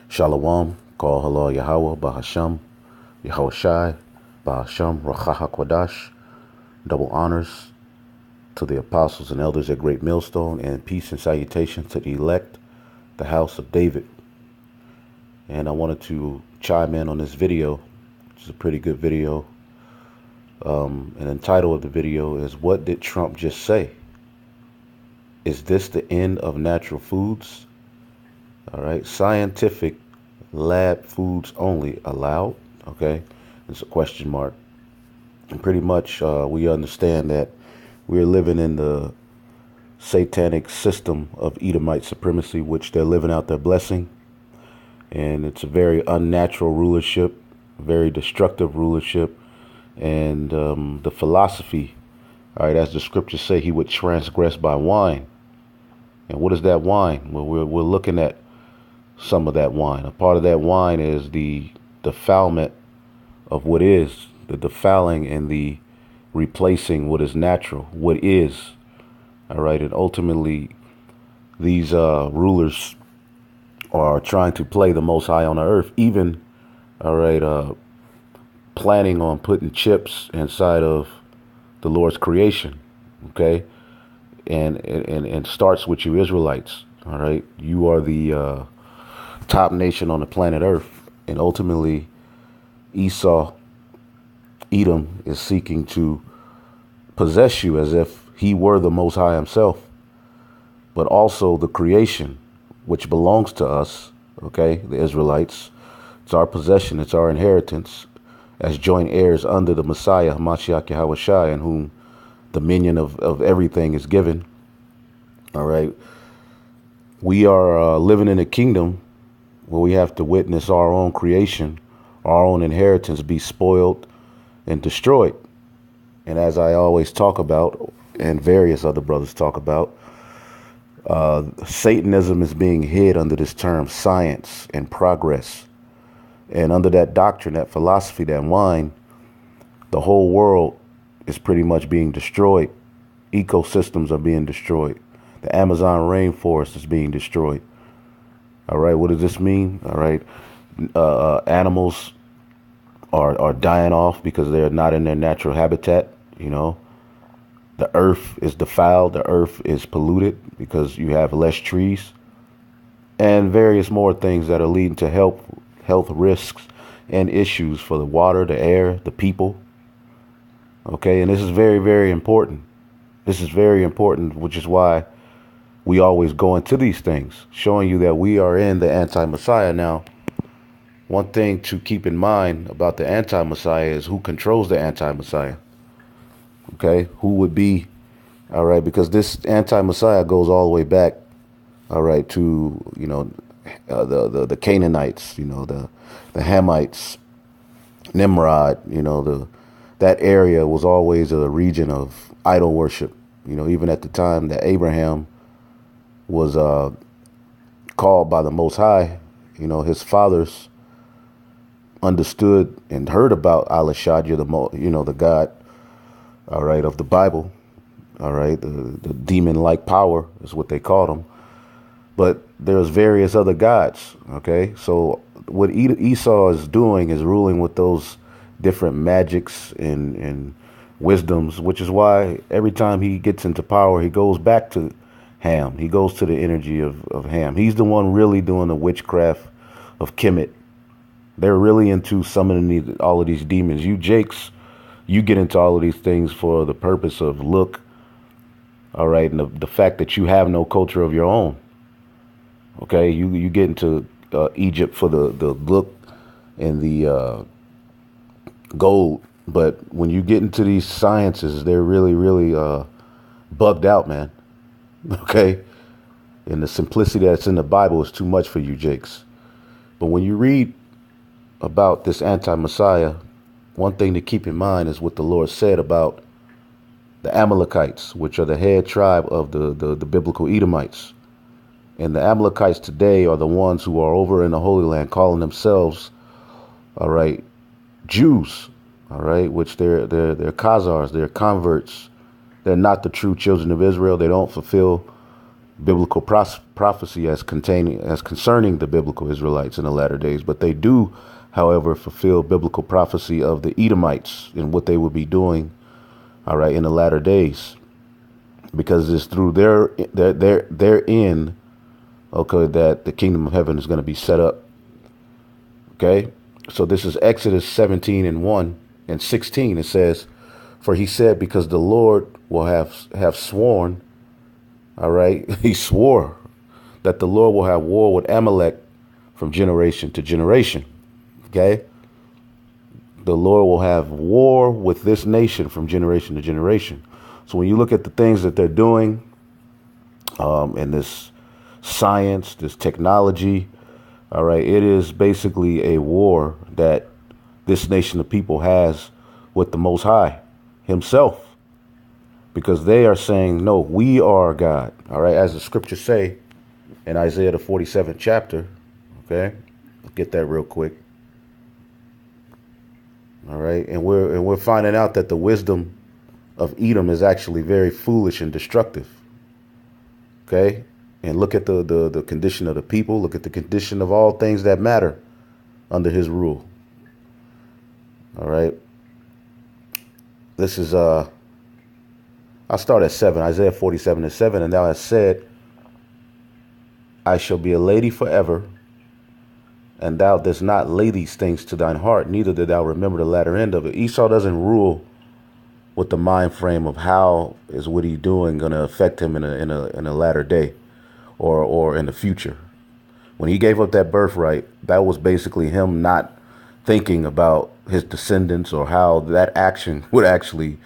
Shalom, call halal Yahweh, Bahasham, Yahweh Shai, Bahasham, Rachaha Kwadash. Double honors to the apostles and elders at Great Millstone, and peace and salutation to the elect, the house of David. And I wanted to chime in on this video, which is a pretty good video. And the title of the video is, "What did Trump just say? Is this the end of natural foods?" All right, scientific lab foods only allowed. Okay, it's a question mark. And pretty much we understand that we're living in the satanic system of Edomite supremacy, which they're living out their blessing. And it's a very unnatural rulership, very destructive rulership. And the philosophy, all right, as the scriptures say, he would transgress by wine. And what is that wine? Well, we're looking at some of that wine. A part of that wine is the defilement of what is, the defiling and the replacing what is natural, what is. All right, and ultimately these rulers are trying to play the Most High on the earth, even, all right, planning on putting chips inside of the Lord's creation, okay? And starts with you Israelites, all right? You are the top nation on the planet Earth, and ultimately Esau, Edom, is seeking to possess you as if he were the Most High himself, but also the creation, which belongs to us, okay, the Israelites. It's our possession, it's our inheritance, as joint heirs under the Messiah, Mashiach Yahweh Shai, in whom dominion of everything is given. All right. We are living in a kingdom where we have to witness our own creation, our own inheritance be spoiled and destroyed. And as I always talk about, and various other brothers talk about, Satanism is being hid under this term science and progress. And under that doctrine, that philosophy, that wine, the whole world is pretty much being destroyed. Ecosystems are being destroyed. The Amazon rainforest is being destroyed. All right, what does this mean? All right, animals are dying off because they're not in their natural habitat. You know, the earth is defiled. The earth is polluted because you have less trees, and various more things that are leading to health risks and issues for the water, the air, the people. Okay, and this is very, very important. This is very important, which is why we always go into these things, showing you that we are in the anti-Messiah. Now, one thing to keep in mind about the anti-Messiah is who controls the anti-Messiah. Okay, who would be, all right, because this anti-Messiah goes all the way back, all right, to, you know, the Canaanites, you know, the Hamites, Nimrod, you know, that area was always a region of idol worship. You know, even at the time that Abraham was called by the Most High, you know, his fathers understood and heard about Alashadja, the God, all right, of the Bible, all right, the demon-like power is what they called him. But there's various other gods, okay? So what Esau is doing is ruling with those different magics and wisdoms, which is why every time he gets into power, he goes back to Ham. He goes to the energy of Ham. He's the one really doing the witchcraft of Kemet. They're really into summoning all of these demons. You Jakes, you get into all of these things for the purpose of look, all right, and the fact that you have no culture of your own. Okay, you get into Egypt for the look and the gold, but when you get into these sciences, they're really, really bugged out, man. Okay, and the simplicity that's in the Bible is too much for you Jakes. But when you read about this anti-Messiah, one thing to keep in mind is what the Lord said about the Amalekites, which are the head tribe of the biblical Edomites. And the Amalekites today are the ones who are over in the Holy Land calling themselves, all right, Jews, all right, which they're Khazars, they're converts. They're not the true children of Israel. They don't fulfill biblical prophecy as concerning the biblical Israelites in the latter days, but they do, however, fulfill biblical prophecy of the Edomites and what they would be doing, all right, in the latter days, because it's through their end, okay, that the kingdom of heaven is going to be set up. Okay, so this is Exodus 17:1 and 16. It says, "For he said, because the Lord will have sworn." All right. He swore that the Lord will have war with Amalek from generation to generation. Okay. The Lord will have war with this nation from generation to generation. So when you look at the things that they're doing, and this science, this technology, all right, it is basically a war that this nation of people has with the Most High himself. Because they are saying, no, we are God. All right. As the scriptures say in Isaiah, the 47th chapter. Okay. Get that real quick. All right. And we're finding out that the wisdom of Edom is actually very foolish and destructive. Okay. And look at the condition of the people. Look at the condition of all things that matter under his rule. All right. This is, I'll start at 7, Isaiah 47:7. "And thou hast said, I shall be a lady forever. And thou dost not lay these things to thine heart, neither did thou remember the latter end of it." Esau doesn't rule with the mind frame of how is what he doing going to affect him in a latter day or in the future. When he gave up that birthright, that was basically him not thinking about his descendants or how that action would actually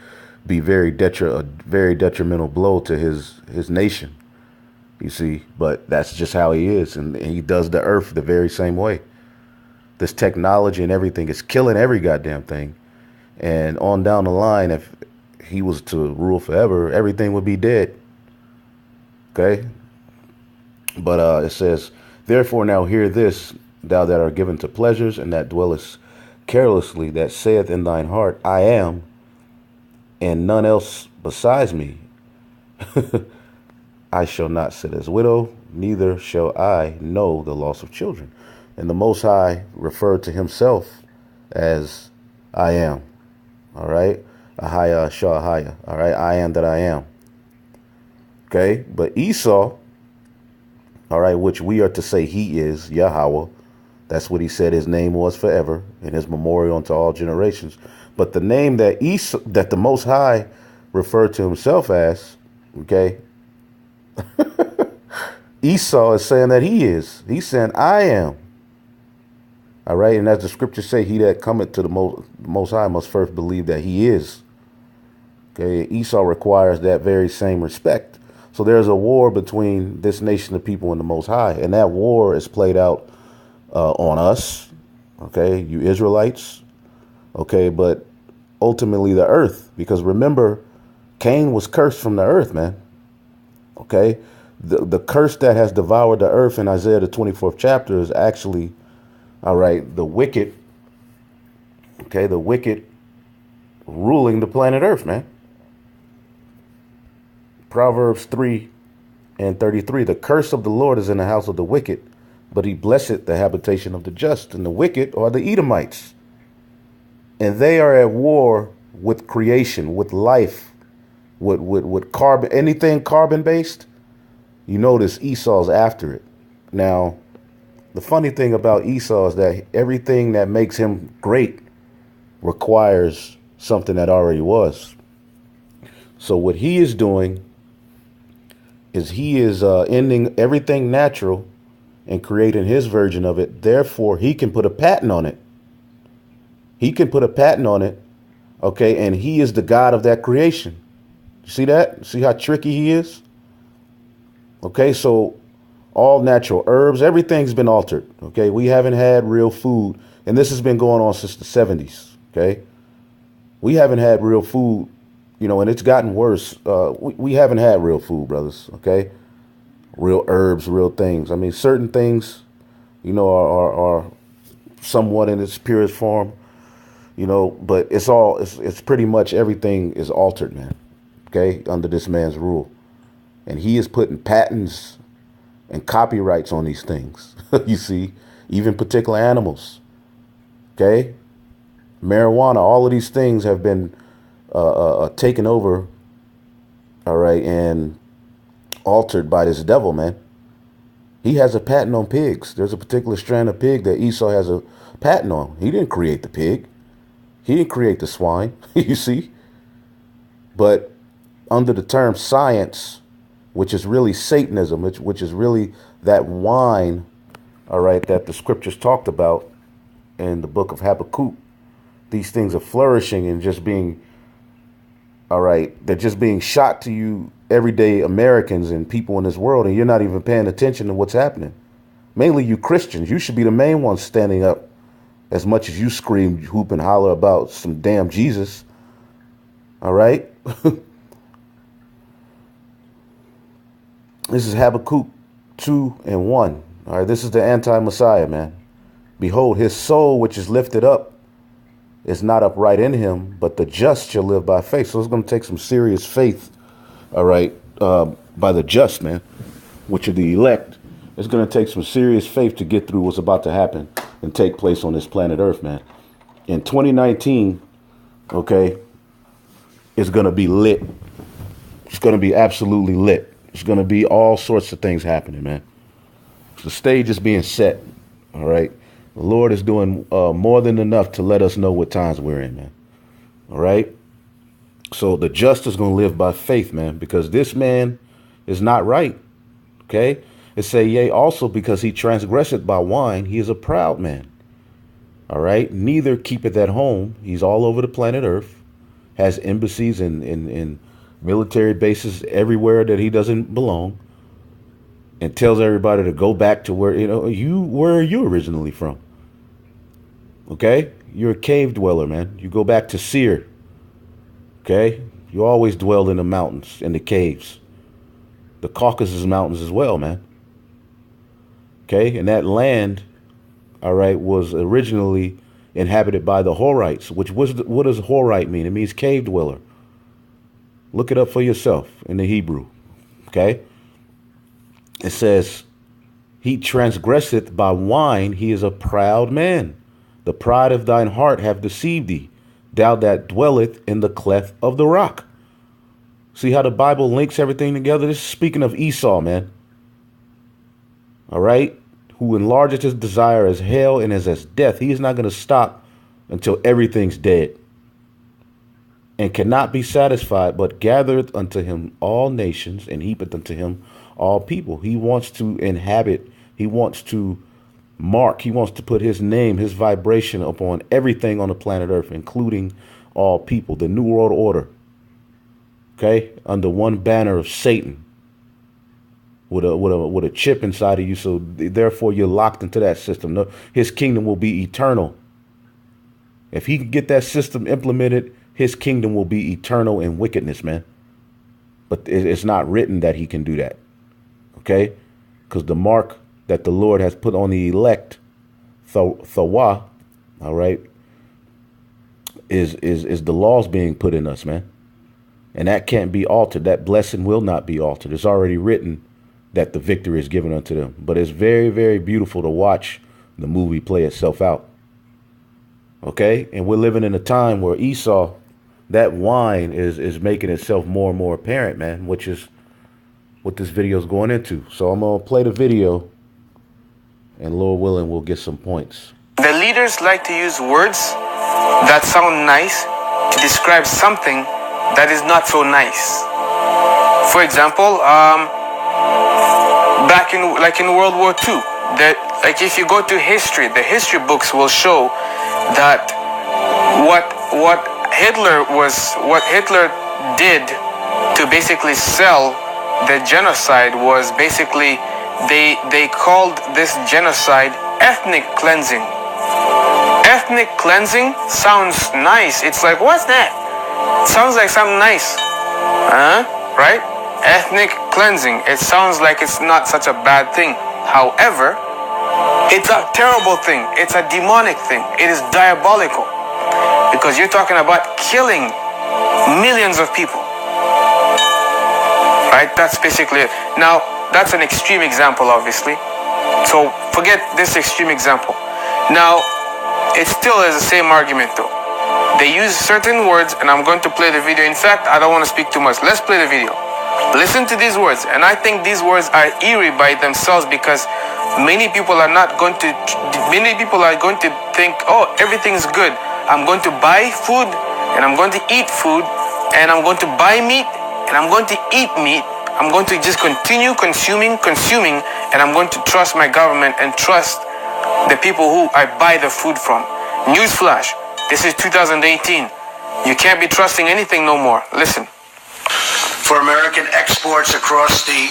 be a very detrimental blow to his nation, you see. But that's just how he is, and he does the earth the very same way. This technology and everything is killing every goddamn thing, and on down the line, if he was to rule forever, everything would be dead. Okay. But it says, "Therefore now hear this, thou that art given to pleasures, and that dwellest carelessly, that saith in thine heart, I am, and none else besides me. I shall not sit as widow, neither shall I know the loss of children." And the Most High referred to himself as I am. All right. Ahaya Shahaya. All right. I am that I am. Okay. But Esau, all right, which we are to say he is Yahweh. That's what he said his name was forever, and his memorial unto all generations. But the name that that the Most High referred to himself as, okay, Esau is saying that he is. He's saying, I am. All right. And as the scriptures say, he that cometh to the Most High must first believe that he is. Okay. Esau requires that very same respect. So there's a war between this nation of people and the Most High. And that war is played out on us. Okay. You Israelites. Okay. But ultimately the earth, because remember, Cain was cursed from the earth, man. Okay. The curse that has devoured the earth in Isaiah, the 24th chapter, is actually, all right, the wicked. Okay. The wicked ruling the planet earth, man. Proverbs 3:33. The curse of the Lord is in the house of the wicked, but he blesseth the habitation of the just. And the wicked are the Edomites. And they are at war with creation, with life, with carbon, anything carbon based. You notice Esau's after it. Now, the funny thing about Esau is that everything that makes him great requires something that already was. So what he is doing is he is ending everything natural and creating his version of it. Therefore, he can put a patent on it. He can put a patent on it. Okay. And he is the God of that creation. You see that? See how tricky he is? Okay. So all natural herbs, everything's been altered. Okay. We haven't had real food. And this has been going on since the 70s. Okay. We haven't had real food, you know, and it's gotten worse. We haven't had real food, brothers. Okay. Real herbs, real things. I mean, certain things, you know, are somewhat in its purest form, you know, but it's pretty much everything is altered, man. Okay. Under this man's rule. And he is putting patents and copyrights on these things. You see, even particular animals. Okay? Marijuana, all of these things have been taken over, all right, and altered by this devil, man. He has a patent on pigs. There's a particular strand of pig that Esau has a patent on. He didn't create the pig. He didn't create the swine, you see. But under the term science, which is really Satanism, which is really that wine, all right, that the scriptures talked about in the book of Habakkuk, these things are flourishing and just being, all right, they're just being shot to you, everyday Americans and people in this world, and you're not even paying attention to what's happening. Mainly you Christians. You should be the main ones standing up as much as you scream, hoop, and holler about some damn Jesus. All right? This is Habakkuk 2:1. All right, this is the anti-Messiah, man. Behold, his soul, which is lifted up, is not upright in him, but the just shall live by faith. So it's going to take some serious faith, all right, by the just, man, which are the elect. It's going to take some serious faith to get through what's about to happen and take place on this planet Earth, man. In 2019, okay, it's going to be lit. It's going to be absolutely lit. It's going to be all sorts of things happening, man. The stage is being set, all right? The Lord is doing more than enough to let us know what times we're in, man. All right? So the just is going to live by faith, man, because this man is not right, okay? It say, yea, also because he transgresseth by wine, he is a proud man. All right? Neither keepeth at home. He's all over the planet Earth, has embassies and military bases everywhere that he doesn't belong, and tells everybody to go back to where, where are you originally from? Okay? You're a cave dweller, man. You go back to Seir. Okay? You always dwell in the mountains, in the caves. The Caucasus Mountains as well, man. Okay? And that land, all right, was originally inhabited by the Horites, which was, what does Horite mean? It means cave dweller. Look it up for yourself in the Hebrew. Okay? It says, he transgresseth by wine, he is a proud man. The pride of thine heart have deceived thee, thou that dwelleth in the cleft of the rock. See how the Bible links everything together? This is speaking of Esau, man. All right? Who enlargeth his desire as hell and as death. He is not going to stop until everything's dead. And cannot be satisfied, but gathereth unto him all nations, and heapeth unto him all people. He wants to inhabit, he wants to mark, he wants to put his name, his vibration upon everything on the planet Earth, including all people. The New World Order, okay, under one banner of Satan, with a chip inside of you. So therefore, you're locked into that system. No, his kingdom will be eternal. If he can get that system implemented, his kingdom will be eternal in wickedness, man. But it's not written that he can do that. Okay? Because the mark that the Lord has put on the elect, Thawa, all right, is the laws being put in us, man. And that can't be altered. That blessing will not be altered. It's already written that the victory is given unto them. But it's very, very beautiful to watch the movie play itself out. Okay? And we're living in a time where Esau, that wine is making itself more and more apparent, man, which is what this video is going into. So I'm going to play the video, and Lord willing, we'll get some points. The leaders like to use words that sound nice to describe something that is not so nice. For example, back in World War II, like if you go to history, the history books will show that what Hitler did to basically sell the genocide was basically they called this genocide ethnic cleansing. Ethnic cleansing sounds nice. It's like, what's that? Sounds like something nice. Right? Ethnic cleansing. It sounds like it's not such a bad thing. However, it's a terrible thing. It's a demonic thing. It is diabolical. Because you're talking about killing millions of people. right? That's basically it. Now, that's an extreme example, obviously. So forget this extreme example. Now, it still is the same argument though. They use certain words, and I'm going to play the video. In fact, I don't want to speak too much. Let's play the video. Listen to these words, and I think these words are eerie by themselves because many people are going to think, oh, everything's good. I'm going to buy food, and I'm going to eat food, and I'm going to buy meat, and I'm going to eat meat. I'm going to just continue consuming, and I'm going to trust my government and trust the people who I buy the food from. Newsflash, this is 2018. You can't be trusting anything no more. Listen. For American exports across the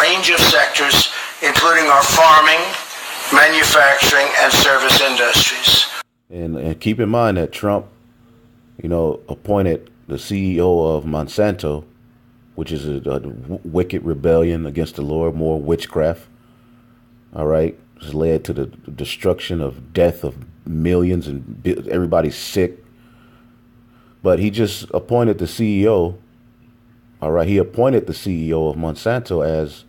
range of sectors, including our farming, manufacturing, and service industries. And keep in mind that Trump, appointed the CEO of Monsanto, which is a wicked rebellion against the Lord, more witchcraft. All right. It's led to the destruction of death of millions and everybody's sick. But he just appointed the CEO. All right. He appointed the CEO of Monsanto as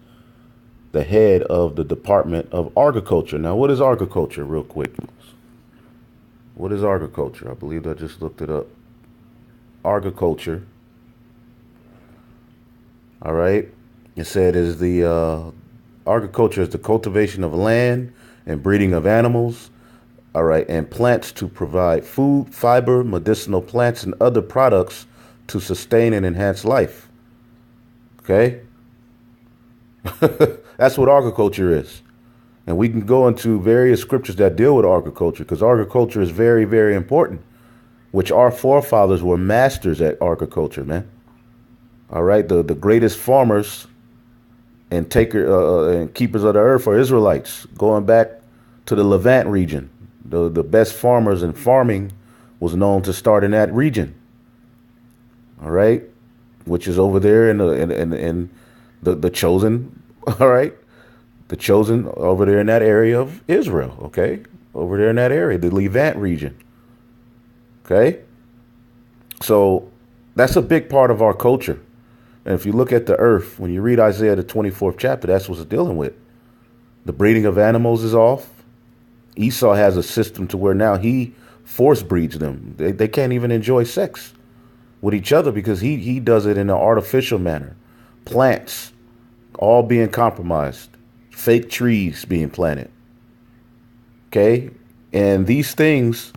the head of the Department of Agriculture. Now, what is agriculture, real quick? What is agriculture? I believe I just looked it up. Agriculture. All right. It said is the agriculture is the cultivation of land and breeding of animals. All right. And plants to provide food, fiber, medicinal plants, and other products to sustain and enhance life. Okay. That's what agriculture is. And we can go into various scriptures that deal with agriculture because agriculture is very, very important, which our forefathers were masters at agriculture, man. All right. The greatest farmers and and keepers of the earth are Israelites, going back to the Levant region. The best farmers in farming was known to start in that region. All right. Which is over there in the chosen. All right. The chosen over there in that area of Israel. OK, over there in that area, the Levant region. OK, so that's a big part of our culture. And if you look at the earth, when you read Isaiah, the 24th chapter, that's what it's dealing with. The breeding of animals is off. Esau has a system to where now he force breeds them. They can't even enjoy sex with each other because he does it in an artificial manner. Plants all being compromised. Fake trees being planted. Okay. And these things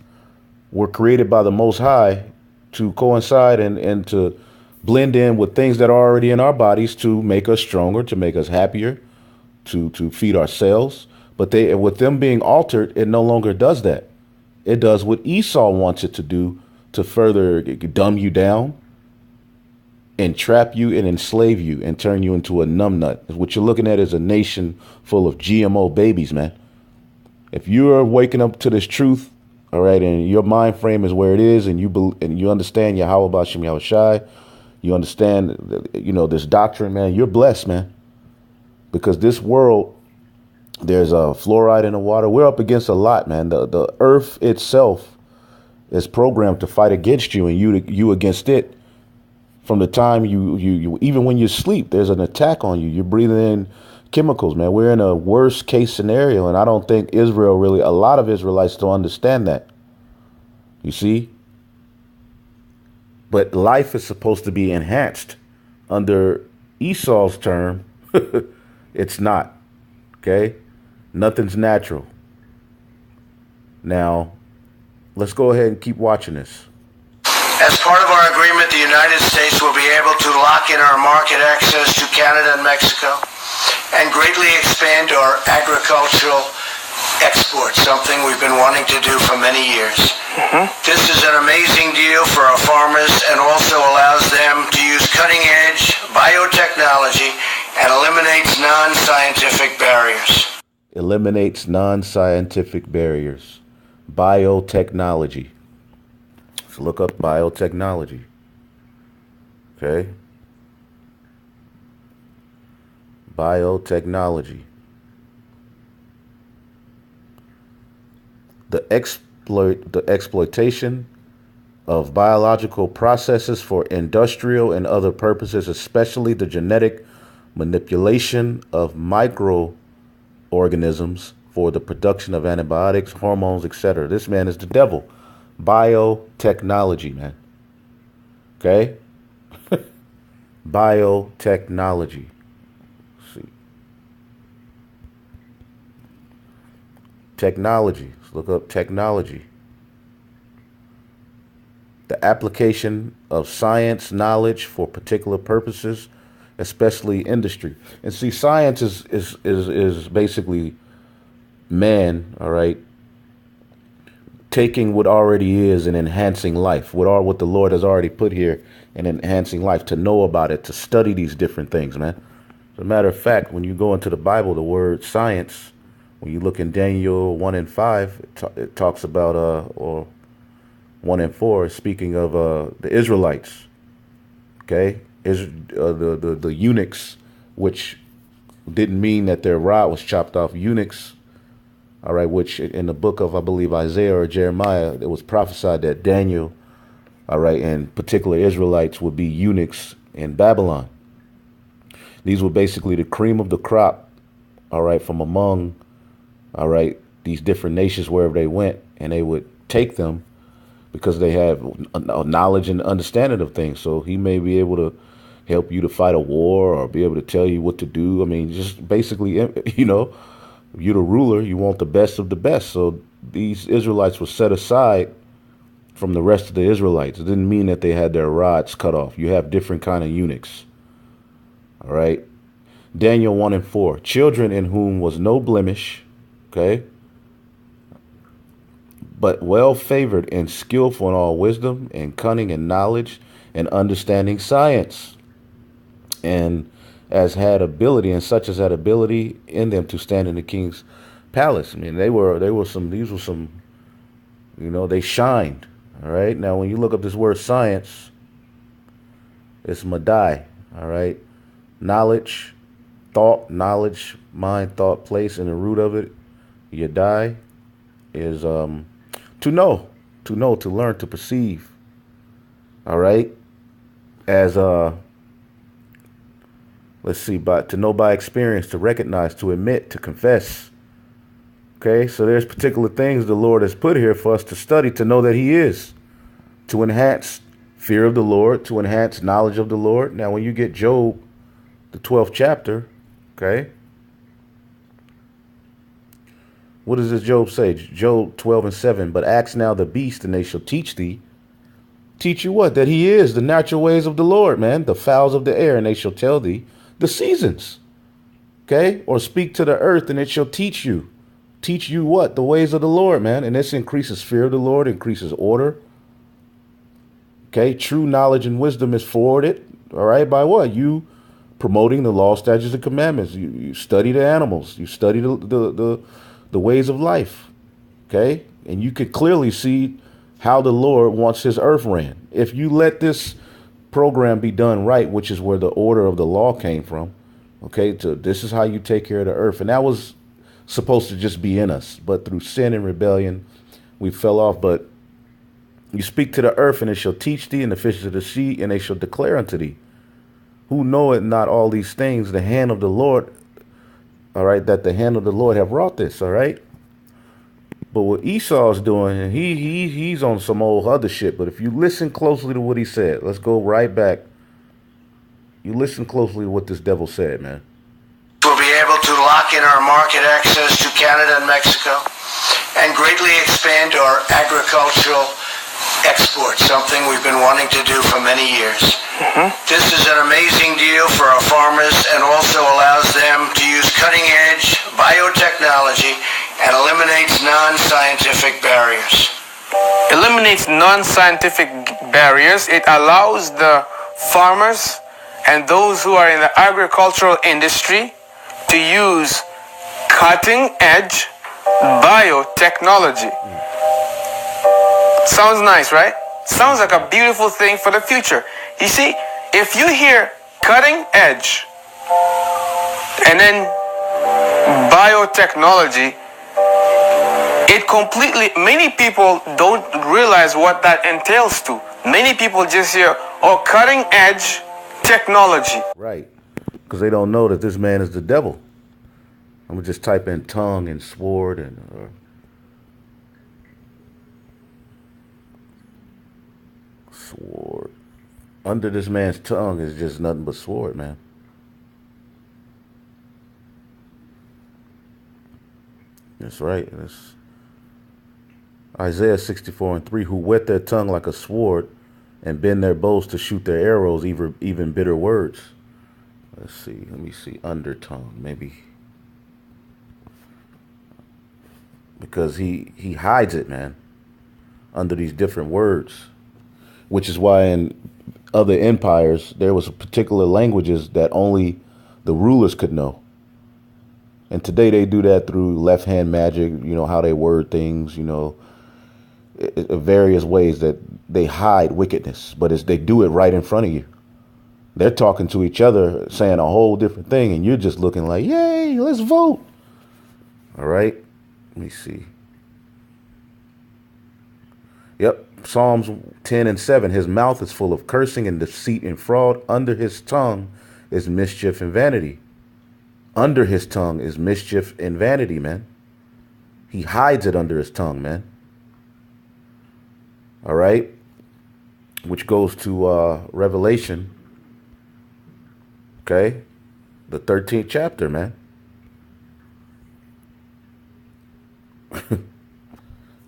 were created by the Most High to coincide and to blend in with things that are already in our bodies to make us stronger, to make us happier, to feed ourselves. But with them being altered, it no longer does that. It does what Esau wants it to do to further dumb you down, entrap you and enslave you and turn you into a numbnut. What you're looking at is a nation full of GMO babies, man. If you're waking up to this truth, all right, and your mind frame is where it is, and you understand Yahweh Ba'ashem Yahweh Shai, you understand, this doctrine, man, you're blessed, man. Because this world, there's a fluoride in the water. We're up against a lot, man. The earth itself is programmed to fight against you and you against it. From the time you even when you sleep, there's an attack on you. You're breathing in chemicals, man. We're in a worst case scenario. And I don't think a lot of Israelites don't understand that. You see? But life is supposed to be enhanced. Under Esau's term, it's not. Okay? Nothing's natural. Now, let's go ahead and keep watching this. As part of our agreement, the United States will be able to lock in our market access to Canada and Mexico and greatly expand our agricultural exports, something we've been wanting to do for many years. This is an amazing deal for our farmers and also allows them to use cutting-edge biotechnology and eliminates non-scientific barriers. Eliminates non-scientific barriers. Biotechnology. So look up biotechnology. Okay. Biotechnology. The exploitation of biological processes for industrial and other purposes, especially the genetic manipulation of microorganisms for the production of antibiotics, hormones, etc. This man is the devil. Biotechnology, man. Okay? Biotechnology. Let's see. Technology. Let's look up technology. The application of science knowledge for particular purposes, especially industry. And see, science is basically man, all right, taking what already is and enhancing life, what the Lord has already put here and enhancing life, to know about it, to study these different things, man. As a matter of fact, when you go into the Bible, the word science, when you look in Daniel 1 and 5, it talks about, or 1 and 4, speaking of the Israelites, okay? The eunuchs, which didn't mean that their rod was chopped off. Eunuchs, all right, which in the book of, I believe, Isaiah or Jeremiah, it was prophesied that Daniel, all right, and particular Israelites would be eunuchs in Babylon. These were basically the cream of the crop, all right, from among, all right, these different nations wherever they went, and they would take them because they have a knowledge and understanding of things. So he may be able to help you to fight a war or be able to tell you what to do. I mean, just basically, you know, you're the ruler, you want the best of the best. So these Israelites were set aside from the rest of the Israelites. It didn't mean that they had their rods cut off. You have different kind of eunuchs. All right. Daniel 1 and 4. Children in whom was no blemish, okay, but well favored and skillful in all wisdom and cunning and knowledge and understanding science, and as had ability, and such as had ability in them to stand in the king's palace. I mean, these were some, you know, they shined. All right. Now, when you look up this word science, it's madai. All right. Knowledge, thought, knowledge, mind, thought, place, and the root of it, yadai, is to know, to learn, to perceive. All right. As let's see, to know by experience, to recognize, to admit, to confess. Okay, so there's particular things the Lord has put here for us to study, to know that he is, to enhance fear of the Lord, to enhance knowledge of the Lord. Now, when you get Job, the 12th chapter, okay, what does this Job say? Job 12 and 7, but ask now the beast, and they shall teach thee. Teach you what? That he is the natural ways of the Lord, man, the fowls of the air, and they shall tell thee the seasons. Okay? Or speak to the earth, and it shall teach you. Teach you what? The ways of the Lord, man. And this increases fear of the Lord, increases order. Okay? True knowledge and wisdom is forwarded, all right, by what? You promoting the law, statutes, and commandments. You study the animals. You study the ways of life. Okay? And you can clearly see how the Lord wants his earth ran. If you let this program be done right, which is where the order of the law came from, okay, this is how you take care of the earth. And that was supposed to just be in us. But through sin and rebellion, we fell off. But you speak to the earth, and it shall teach thee, and the fishes of the sea, and they shall declare unto thee. Who knoweth not all these things? The hand of the Lord, all right, that the hand of the Lord have wrought this, all right? But what Esau's doing, he's on some old other shit. But if you listen closely to what he said, let's go right back. You listen closely to what this devil said, man. We'll be able to lock in our market access to Canada and Mexico and greatly expand our agricultural exports, something we've been wanting to do for many years. This is an amazing deal for our farmers and also allows them to use cutting-edge biotechnology and eliminates non-scientific barriers. Eliminates non-scientific barriers. It allows the farmers and those who are in the agricultural industry to use cutting-edge biotechnology. Sounds nice, right? Sounds like a beautiful thing for the future. You see, if you hear cutting edge and then biotechnology, it completely, many people don't realize what that entails to. Many people just hear, oh, cutting edge technology. Right. because they don't know that this man is the devil. I'm going to just type in tongue and sword and sword. Under this man's tongue is just nothing but sword, man. That's right. That's Isaiah 64:3, who whet their tongue like a sword and bend their bows to shoot their arrows, even bitter words. Let's see. Let me see. Under tongue, maybe. Because he hides it, man, under these different words, which is why in other empires there was particular languages that only the rulers could know. And today they do that through left hand magic, how they word things, various ways that they hide wickedness, but they do it right in front of you. They're talking to each other, saying a whole different thing, and you're just looking like, yay, let's vote. All right. Let me see. Yep. Psalms 10:7. His mouth is full of cursing and deceit and fraud. Under his tongue is mischief and vanity. Under his tongue is mischief and vanity, man. He hides it under his tongue, man. All right. Which goes to Revelation. Okay. The 13th chapter, man.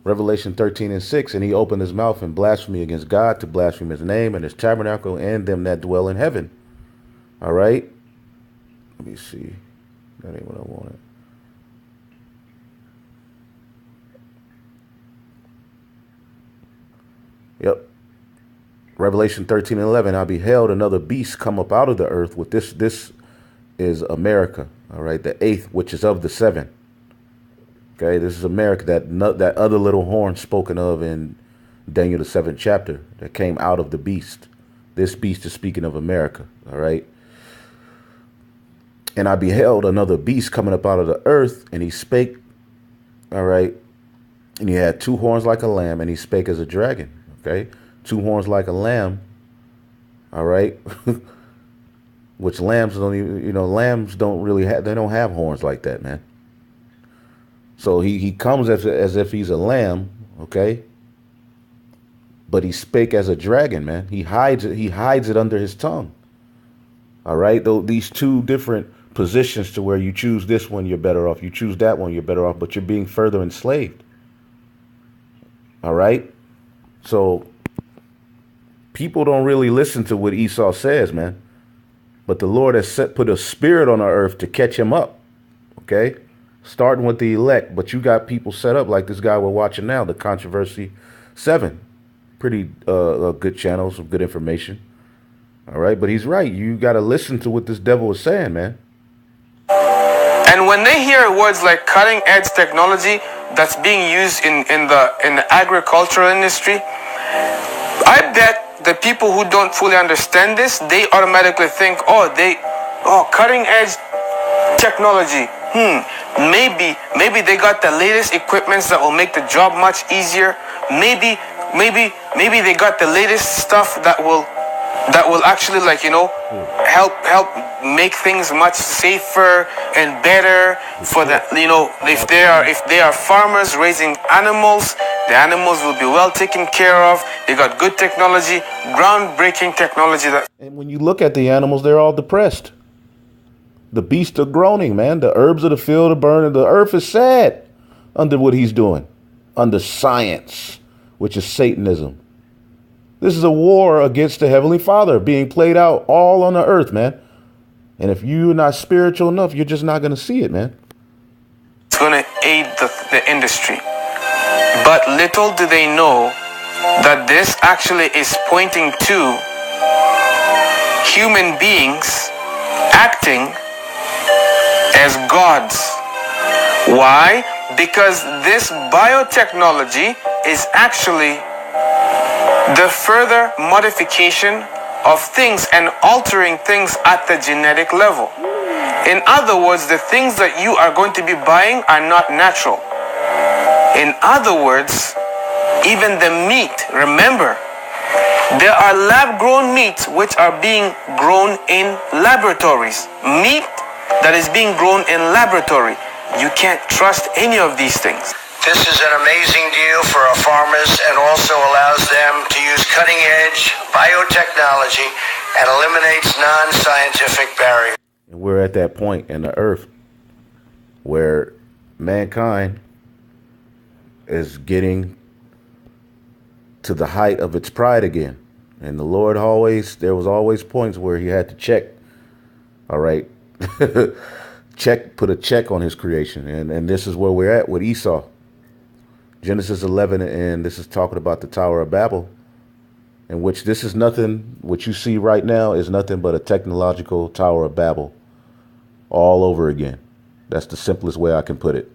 Revelation 13:6, and he opened his mouth in blasphemy against God, to blaspheme his name and his tabernacle and them that dwell in heaven. All right. Let me see. That ain't what I wanted. Yep. Revelation 13:11, I beheld another beast come up out of the earth with this. This is America. All right. The eighth, which is of the seven. Okay, this is America, that other little horn spoken of in Daniel the 7th chapter that came out of the beast. This beast is speaking of America, all right? And I beheld another beast coming up out of the earth, and he spake, all right? And he had two horns like a lamb, and he spake as a dragon, okay? Two horns like a lamb, all right? Which lambs don't even, lambs don't really have, they don't have horns like that, man. So he comes as if he's a lamb, okay? But he spake as a dragon, man. He hides it under his tongue. All right? Though these two different positions to where you choose this one, you're better off. You choose that one, you're better off, but you're being further enslaved. All right? So people don't really listen to what Esau says, man. But the Lord has put a spirit on our earth to catch him up, okay? Starting with the elect, but you got people set up like this guy we're watching now, the Controversy 7. Pretty good channel, some good information. All right, but he's right. You got to listen to what this devil is saying, man. And when they hear words like cutting edge technology that's being used in the agricultural industry, I bet the people who don't fully understand this, they automatically think, cutting edge technology. Maybe they got the latest equipments that will make the job much easier. Maybe they got the latest stuff that will actually help make things much safer and better for the if they are farmers raising animals, the animals will be well taken care of. They got good technology, groundbreaking technology and when you look at the animals, they're all depressed. The beasts are groaning, man. The herbs of the field are burning. The earth is sad under what he's doing, under science, which is Satanism. This is a war against the Heavenly Father being played out all on the earth, man. And if you're not spiritual enough, you're just not going to see it, man. It's going to aid the industry. But little do they know that this actually is pointing to human beings acting as gods. Why? Because this biotechnology is actually the further modification of things and altering things at the genetic level. In other words, the things that you are going to be buying are not natural. In other words, even the meat, remember, There are lab-grown meats which are being grown in laboratories. Meat that is being grown in laboratory. You can't trust any of these things. This is an amazing deal for our farmers and also allows them to use cutting-edge biotechnology and eliminates non-scientific barriers. And we're at that point in the earth where mankind is getting to the height of its pride again. And the Lord there was always points where he had to check, all right, put a check on his creation. And this is where we're at with Esau. Genesis 11, and this is talking about the Tower of Babel, in which this is nothing, what you see right now is nothing but a technological Tower of Babel all over again. That's the simplest way I can put it.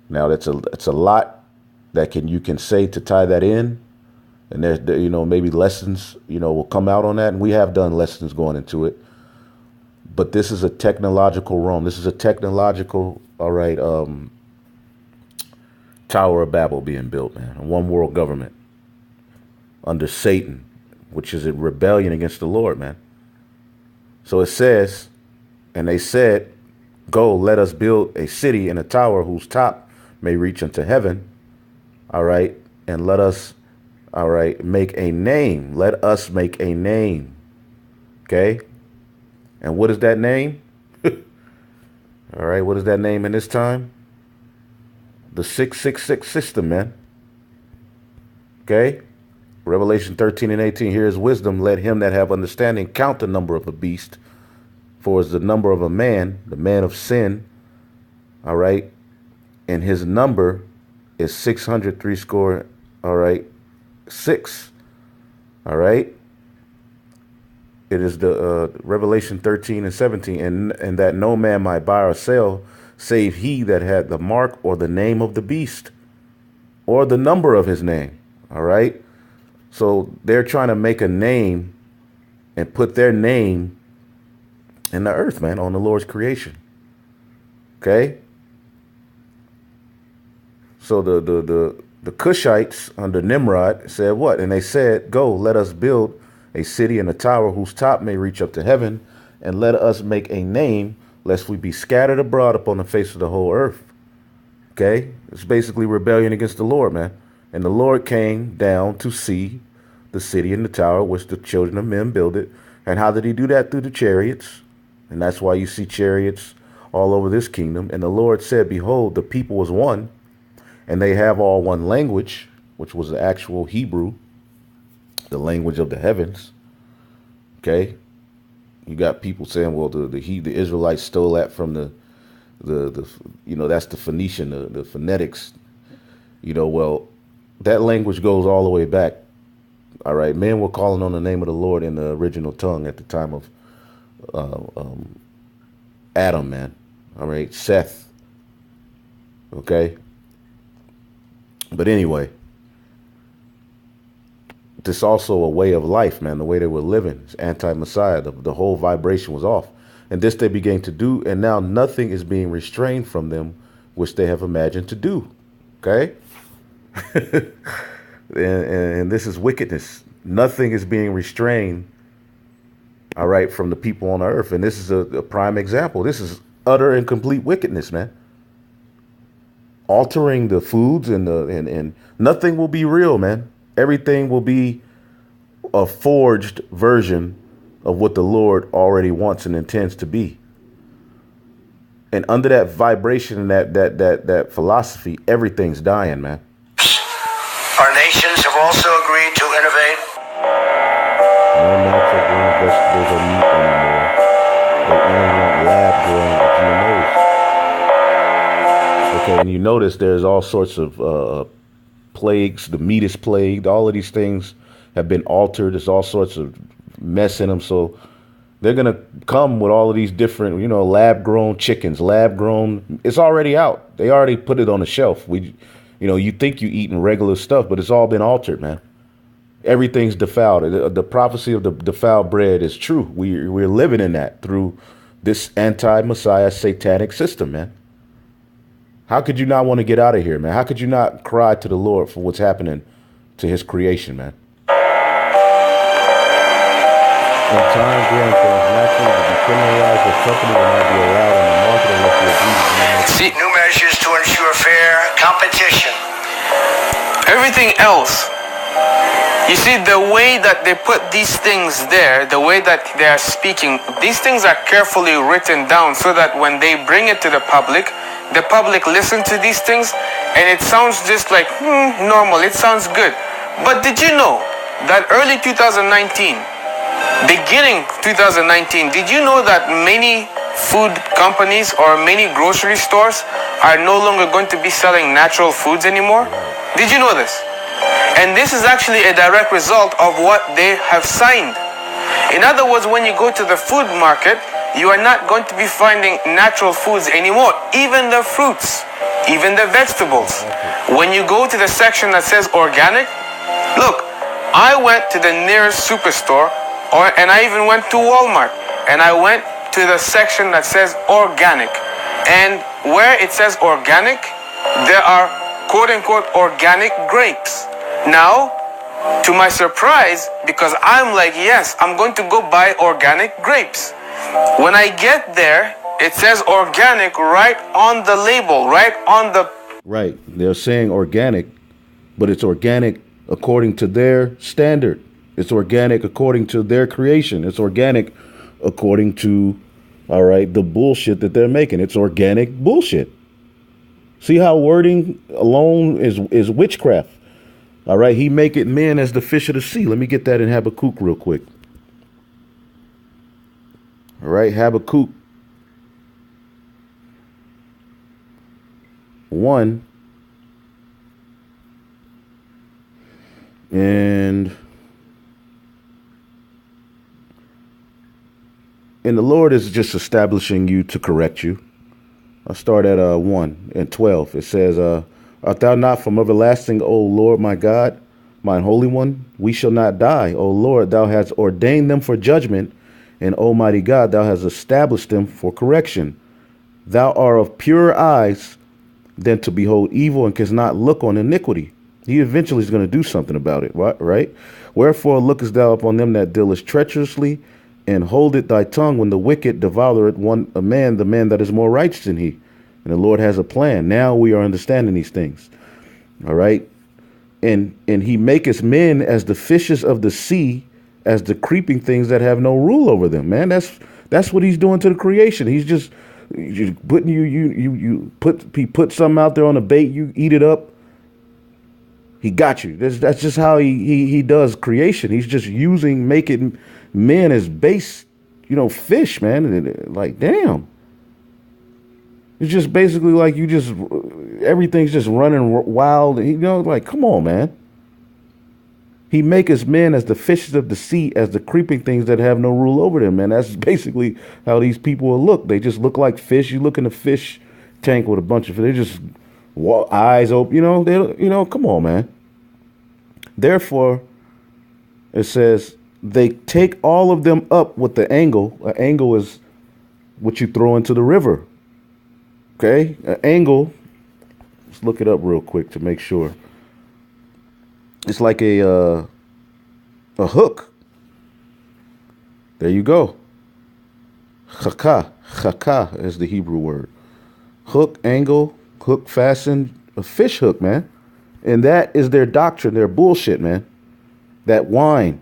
Now, it's a lot that you can say to tie that in. And there's, maybe lessons, will come out on that. And we have done lessons going into it. But this is a technological realm. This is a technological, all right, Tower of Babel being built, man. A one world government under Satan, which is a rebellion against the Lord, man. So it says, and they said, go, let us build a city and a tower whose top may reach unto heaven. All right. And let us, all right, make a name. Let us make a name. Okay. And what is that name? All right. What is that name in this time? The 666 system, man. Okay. Revelation 13 and 18. Here is wisdom. Let him that have understanding count the number of the beast. For as the number of a man, the man of sin. All right. And his number is 603 score. All right. 6. All right. It is the Revelation 13 and 17. And that no man might buy or sell, save he that had the mark or the name of the beast or the number of his name. All right. So they're trying to make a name and put their name in the earth, man, on the Lord's creation. Okay. So the Cushites under Nimrod said what? And they said, go, let us build a city and a tower whose top may reach up to heaven, and let us make a name, lest we be scattered abroad upon the face of the whole earth. Okay? It's basically rebellion against the Lord, man. And the Lord came down to see the city and the tower which the children of men builded. And how did he do that? Through the chariots. And that's why you see chariots all over this kingdom. And the Lord said, behold, the people was one, and they have all one language, which was the actual Hebrew, the language of the heavens. Okay? You got people saying, well, the Israelites stole that from the that's the Phoenician, the phonetics. Well, that language goes all the way back. All right, men were calling on the name of the Lord in the original tongue at the time of Adam, man. All right, Seth. Okay. But anyway, this also a way of life, man. The way they were living, it's anti-Messiah. The whole vibration was off. And this they began to do, and now nothing is being restrained from them, which they have imagined to do. Okay? and this is wickedness. Nothing is being restrained, all right, from the people on the earth. And this is a prime example. This is utter and complete wickedness, man. Altering the foods and nothing will be real, man. Everything will be a forged version of what the Lord already wants and intends to be. And under that vibration and that philosophy, everything's dying, man. Our nations have also agreed to innovate. No natural grown vegetables or meat anymore. They only want lab grown GMOs. Okay, and you notice there's all sorts of plagues. The meat is plagued. All of these things have been altered. There's all sorts of mess in them. So they're going to come with all of these different, lab grown chickens, lab grown. It's already out. They already put it on the shelf. You think you eating regular stuff, but it's all been altered, man. Everything's defiled. The prophecy of the defiled bread is true. We're living in that through this anti-Messiah satanic system, man. How could you not want to get out of here, man? How could you not cry to the Lord for what's happening to his creation, man? In time, growing things naturally will be criminalized. Your company will not be allowed on the market unless you agree to implement See, new measures to ensure fair competition. everything else, you see, the way that they put these things there, the way that they are speaking, these things are carefully written down so that when they bring it to the public listen to these things and it sounds just like normal, it sounds good. But did you know that early 2019, beginning 2019, did you know that many food companies or many grocery stores are no longer going to be selling natural foods anymore? Did you know this? And this is actually a direct result of what they have signed. In other words, when you go to the food market, you are not going to be finding natural foods anymore, even the fruits, even the vegetables. When you go to the section that says organic, look, I went to the nearest superstore, and I even went to Walmart, and I went to the section that says organic. And where it says organic, there are quote-unquote organic grapes. Now, to my surprise, because I'm like, yes, I'm going to go buy organic grapes. When I get there, it says organic right on the label, right on the... Right. They're saying organic, but it's organic according to their standard. It's organic according to their creation. It's organic according to, all right, the bullshit that they're making. It's organic bullshit. See how wording alone is witchcraft. All right. He make it men as the fish of the sea. Let me get that in Habakkuk real quick. All right. Habakkuk 1. And the Lord is just establishing you to correct you. I'll start at 1 and 12. It says, art thou not from everlasting, O Lord my God, mine Holy One? We shall not die, O Lord. Thou hast ordained them for judgment, and Almighty God, thou hast established them for correction. Thou art of purer eyes than to behold evil, and canst not look on iniquity. He eventually is going to do something about it, right? Wherefore lookest thou upon them that dealest treacherously, and holdeth thy tongue when the wicked devoureth the man that is more righteous than he. And the Lord has a plan. Now we are understanding these things. All right. And he maketh men as the fishes of the sea, as the creeping things that have no rule over them. Man, that's what he's doing to the creation. He's just putting he put something out there on a bait, you eat it up. He got you. That's just how he does creation. He's just making men as base, fish, man. And like, damn. It's just basically like everything's just running wild. Like, come on, man. He maketh men as the fishes of the sea, as the creeping things that have no rule over them, man. That's basically how these people will look. They just look like fish. You look in a fish tank with a bunch of fish. They just eyes open, come on, man. Therefore, it says, they take all of them up with the angle. An angle is what you throw into the river. Okay? An angle, let's look it up real quick to make sure. It's like a hook. There you go. Chaka is the Hebrew word. Hook, angle, hook, fasten, a fish hook, man. And that is their doctrine, their bullshit, man. That wine.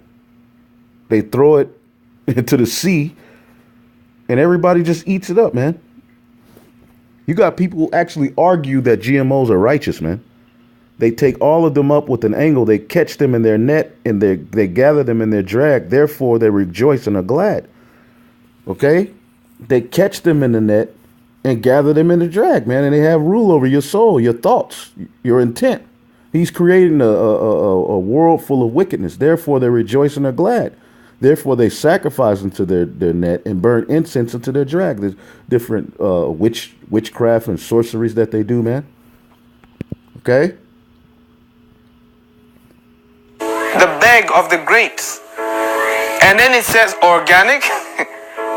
They throw it into the sea and everybody just eats it up, man. You got people who actually argue that GMOs are righteous, man. They take all of them up with an angle. They catch them in their net and they gather them in their drag. Therefore, they rejoice and are glad. Okay? They catch them in the net and gather them in the drag, man. And they have rule over your soul, your thoughts, your intent. He's creating a world full of wickedness. Therefore, they rejoice and are glad. Therefore, they sacrifice into their net and burn incense into their drag. There's different witchcraft and sorceries that they do, man. Okay? The bag of the grapes. And then it says organic,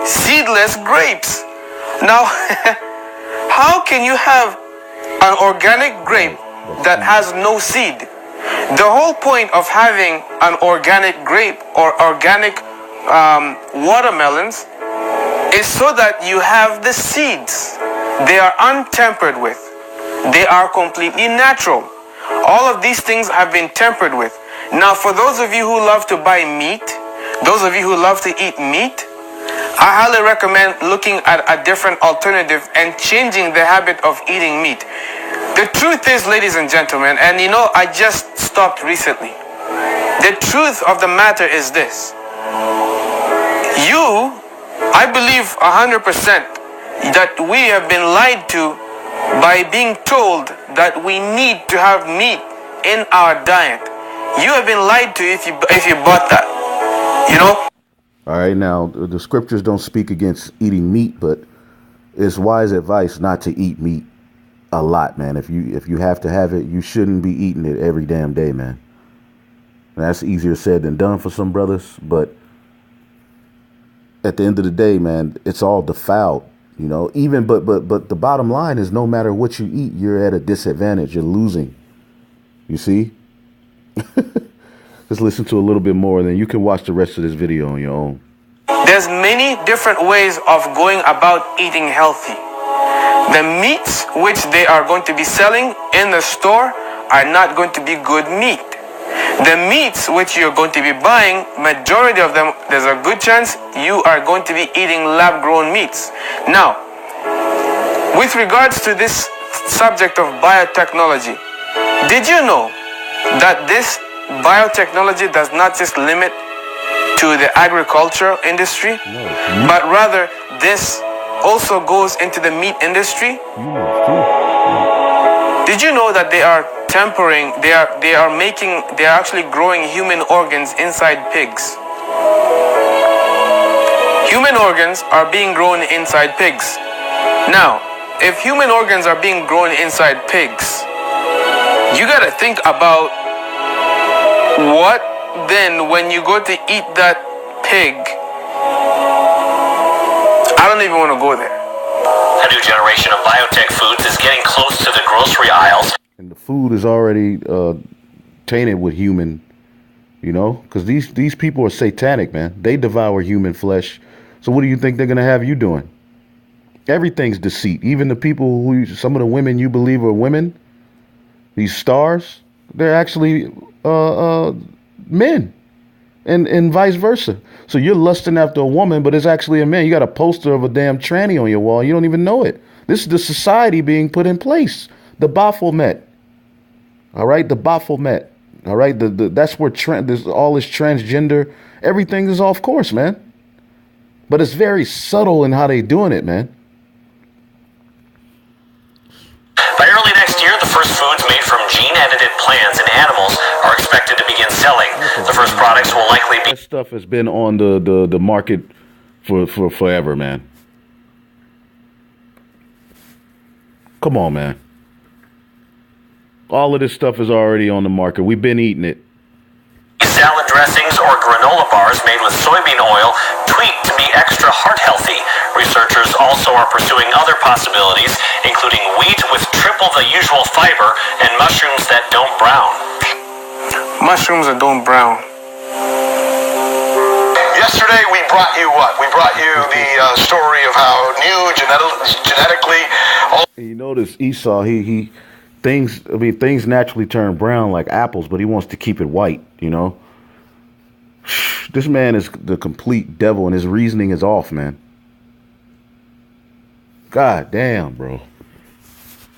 seedless grapes. Now, how can you have an organic grape that has no seed? The whole point of having an organic grape or organic watermelons is so that you have the seeds. They are untempered with. They are completely natural. All of these things have been tempered with. Now, for those of you who love to buy meat, those of you who love to eat meat, I highly recommend looking at a different alternative and changing the habit of eating meat. The truth is, ladies and gentlemen, and you know, I just stopped recently. The truth of the matter is this. I believe 100% that we have been lied to by being told that we need to have meat in our diet. You have been lied to if you bought that. You know? All right, now the scriptures don't speak against eating meat, but it's wise advice not to eat meat a lot, man. If you have to have it, you shouldn't be eating it every damn day, man. And that's easier said than done for some brothers, but at the end of the day, man, it's all defiled, you know. Even but the bottom line is, no matter what you eat, you're at a disadvantage. You're losing. You see? Let's listen to a little bit more, and then you can watch the rest of this video on your own. There's many different ways of going about eating healthy. The meats which they are going to be selling in the store are not going to be good meat. The meats which you're going to be buying, majority of them, there's a good chance you are going to be eating lab-grown meats. Now, with regards to this subject of biotechnology, did you know that this biotechnology does not just limit to the agriculture industry, but rather this also goes into the meat industry? Did you know that they are tempering, they are actually growing human organs inside pigs? Human organs are being grown inside pigs. Now, if human organs are being grown inside pigs, you gotta think about what then when you go to eat that pig. I don't even want to go there. A new generation of biotech foods is getting close to the grocery aisles. And the food is already tainted with human, you know, because these people are satanic, man. They devour human flesh. So what do you think they're going to have you doing? Everything's deceit. Even the people some of the women you believe are women, these stars, they're actually men, and vice versa. So you're lusting after a woman, but it's actually a man. You got a poster of a damn tranny on your wall. You don't even know it. This is the society being put in place. The Baphomet. All right, the Baphomet. All right, that's where there's all this transgender. Everything is off course, man. But it's very subtle in how they doing it, man. By early next year, the first foods made from gene-edited plants and animals are expected to begin selling. The first products will likely be... That stuff has been on the market for forever, man. Come on, man. All of this stuff is already on the market. We've been eating it. Salad dressings or granola bars made with soybean oil tweaked to be extra heart healthy. Researchers also are pursuing other possibilities, including wheat with triple the usual fiber and mushrooms that don't brown. Mushrooms that don't brown. Yesterday we brought you what? We brought you the story of how new genetically... You notice Esau, things naturally turn brown like apples, but he wants to keep it white, you know? This man is the complete devil, and his reasoning is off, man. God damn, bro.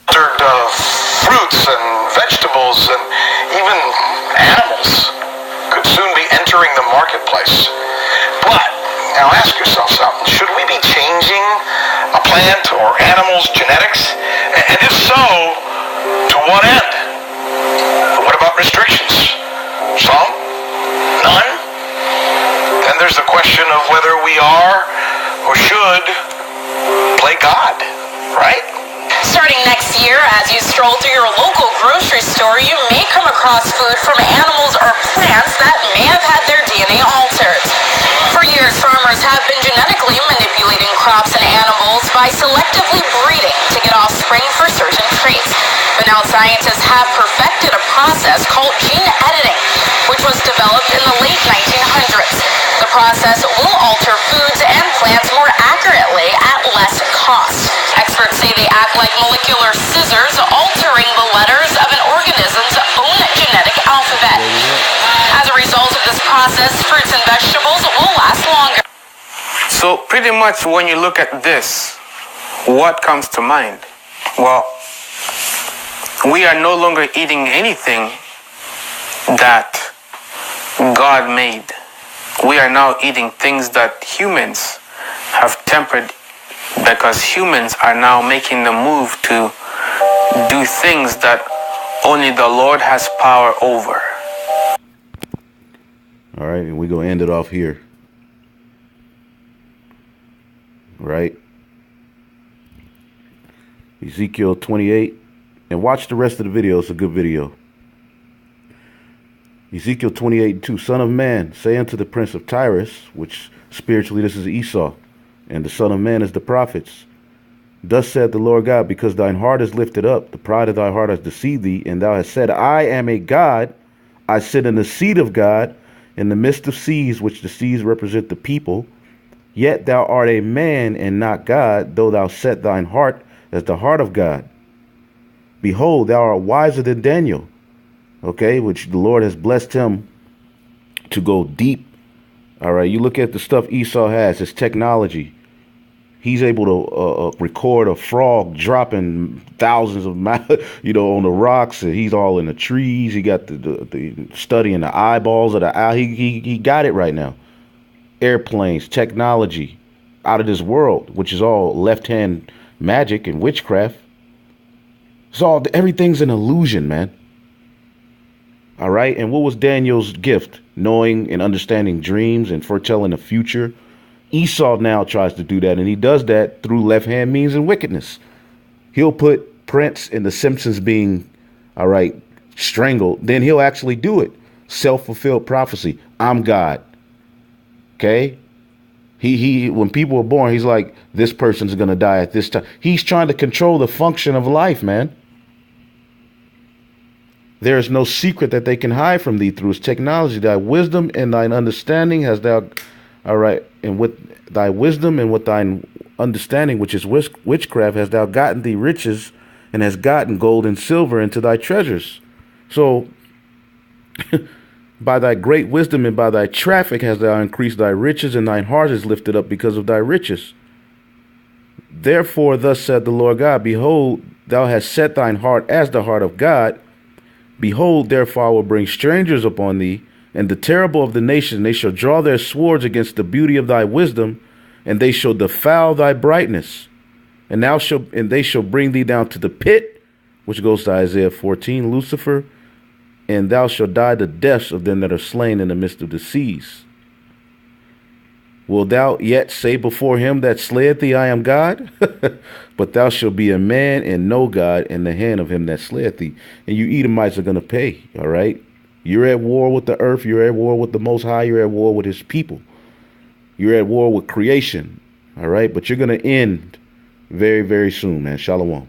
Fruits and vegetables and even animals could soon be entering the marketplace. But, now ask yourself something. Should we be changing a plant or animal's genetics? And if so, to what end? What about restrictions? Some? None? Then there's the question of whether we are or should play God, right? Starting next year, as you stroll through your local grocery store, you may come across food from animals or plants that may have had their DNA altered. For years, farmers have been genetically manipulating crops and animals by selectively breeding to get offspring for certain traits. But now scientists have perfected a process called gene editing, which was developed in the late 1900s. The process will alter foods and plants more accurately at less cost. Experts say they act like molecular scissors, altering the letters of an organism's own genetic alphabet. As a result of this process, fruits and vegetables will last longer. So pretty much when you look at this, what comes to mind? Well, we are no longer eating anything that God made. We are now eating things that humans have tempered, because humans are now making the move to do things that only the Lord has power over. All right, and we're going to end it off here. Right? Ezekiel 28. And watch the rest of the video. It's a good video. Ezekiel 28:2. Son of man, say unto the prince of Tyrus, which spiritually this is Esau, and the son of man is the prophets. Thus saith the Lord God, because thine heart is lifted up, the pride of thy heart has deceived thee, and thou hast said, I am a God, I sit in the seat of God, in the midst of seas, which the seas represent the people. Yet thou art a man and not God, though thou set thine heart as the heart of God. Behold, thou art wiser than Daniel, okay, which the Lord has blessed him to go deep. All right, you look at the stuff Esau has, his technology. He's able to record a frog dropping thousands of miles, on the rocks, and he's all in the trees. He got the studying the eyeballs of the eye. He got it right now. Airplanes, technology, out of this world, which is all left-hand magic and witchcraft. It's all, everything's an illusion, man. All right, and what was Daniel's gift? Knowing and understanding dreams and foretelling the future. Esau now tries to do that, and he does that through left-hand means and wickedness. He'll put Prince and the Simpsons being, all right, strangled. Then he'll actually do it. Self-fulfilled prophecy. I'm God. Okay? He when people are born, he's like, this person's going to die at this time. He's trying to control the function of life, man. There is no secret that they can hide from thee through his technology. Thy wisdom and thine understanding has thou, all right, and with thy wisdom and with thine understanding, which is witchcraft, hast thou gotten thee riches, and hast gotten gold and silver into thy treasures. So, by thy great wisdom and by thy traffic hast thou increased thy riches, and thine heart is lifted up because of thy riches. Therefore, thus said the Lord God, behold, thou hast set thine heart as the heart of God. Behold, therefore I will bring strangers upon thee, and the terrible of the nations, they shall draw their swords against the beauty of thy wisdom, and they shall defile thy brightness. And they shall bring thee down to the pit, which goes to Isaiah 14, Lucifer, and thou shalt die the deaths of them that are slain in the midst of the seas. Will thou yet say before him that slayeth thee, I am God? But thou shalt be a man and no God in the hand of him that slayeth thee. And you Edomites are going to pay, all right? You're at war with the earth. You're at war with the Most High. You're at war with his people. You're at war with creation, all right? But you're going to end very, very soon, man. Shalom.